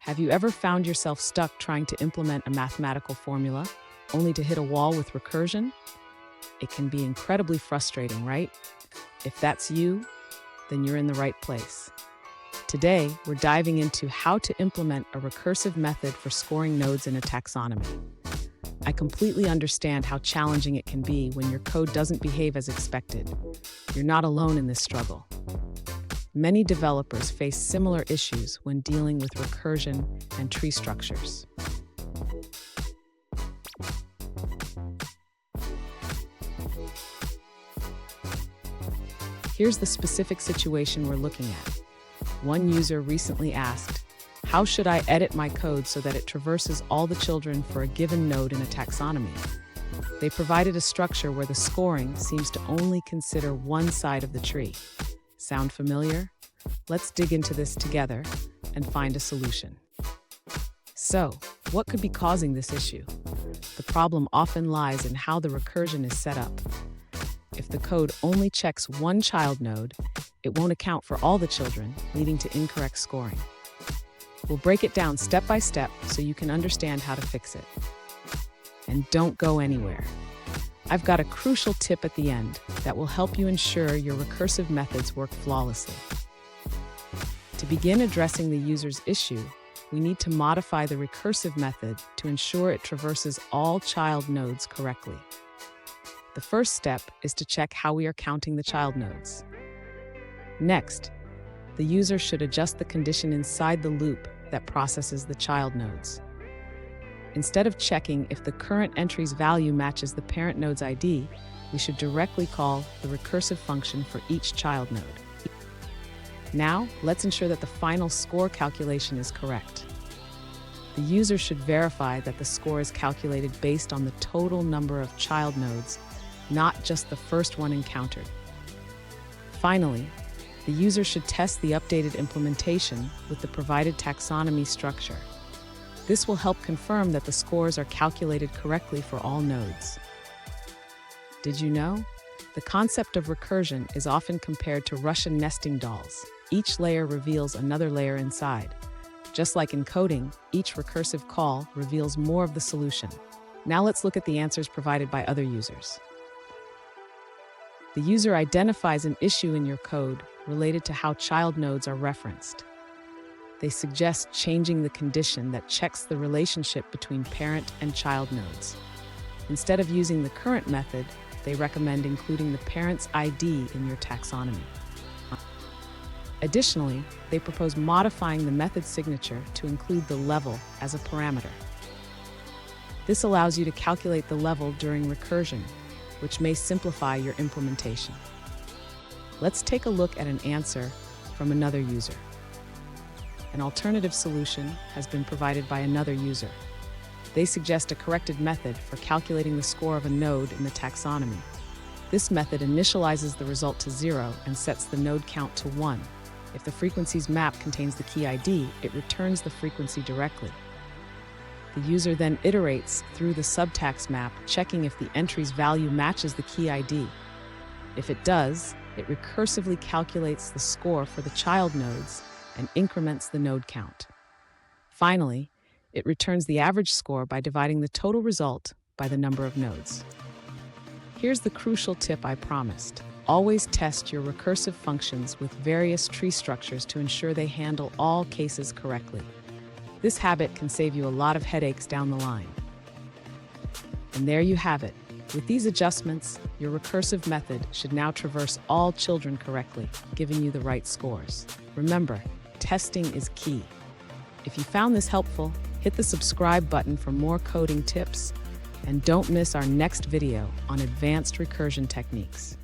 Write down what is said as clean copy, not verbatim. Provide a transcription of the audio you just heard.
Have you ever found yourself stuck trying to implement a mathematical formula, only to hit a wall with recursion? It can be incredibly frustrating, right? If that's you, then you're in the right place. Today, we're diving into how to implement a recursive method for scoring nodes in a taxonomy. I completely understand how challenging it can be when your code doesn't behave as expected. You're not alone in this struggle. Many developers face similar issues when dealing with recursion and tree structures. Here's the specific situation we're looking at. One user recently asked, "How should I edit my code so that it traverses all the children for a given node in a taxonomy?" They provided a structure where the scoring seems to only consider one side of the tree. Sound familiar? Let's dig into this together and find a solution. So, what could be causing this issue? The problem often lies in how the recursion is set up. If the code only checks one child node, it won't account for all the children, leading to incorrect scoring. We'll break it down step by step so you can understand how to fix it. And don't go anywhere. I've got a crucial tip at the end that will help you ensure your recursive methods work flawlessly. To begin addressing the user's issue, we need to modify the recursive method to ensure it traverses all child nodes correctly. The first step is to check how we are counting the child nodes. Next, the user should adjust the condition inside the loop that processes the child nodes. Instead of checking if the current entry's value matches the parent node's ID, we should directly call the recursive function for each child node. Now, let's ensure that the final score calculation is correct. The user should verify that the score is calculated based on the total number of child nodes, not just the first one encountered. Finally, the user should test the updated implementation with the provided taxonomy structure. This will help confirm that the scores are calculated correctly for all nodes. Did you know? The concept of recursion is often compared to Russian nesting dolls. Each layer reveals another layer inside. Just like in coding, each recursive call reveals more of the solution. Now let's look at the answers provided by other users. The user identifies an issue in your code related to how child nodes are referenced. They suggest changing the condition that checks the relationship between parent and child nodes. Instead of using the current method, they recommend including the parent's ID in your taxonomy. Additionally, they propose modifying the method signature to include the level as a parameter. This allows you to calculate the level during recursion, which may simplify your implementation. Let's take a look at an answer from another user. An alternative solution has been provided by another user. They suggest a corrected method for calculating the score of a node in the taxonomy. This method initializes the result to 0 and sets the node count to 1. If the frequencies map contains the key ID, it returns the frequency directly. The user then iterates through the subtax map, checking if the entry's value matches the key ID. If it does, it recursively calculates the score for the child nodes and increments the node count. Finally, it returns the average score by dividing the total result by the number of nodes. Here's the crucial tip I promised. Always test your recursive functions with various tree structures to ensure they handle all cases correctly. This habit can save you a lot of headaches down the line. And there you have it. With these adjustments, your recursive method should now traverse all children correctly, giving you the right scores. Remember, testing is key. If you found this helpful, hit the subscribe button for more coding tips, and don't miss our next video on advanced recursion techniques.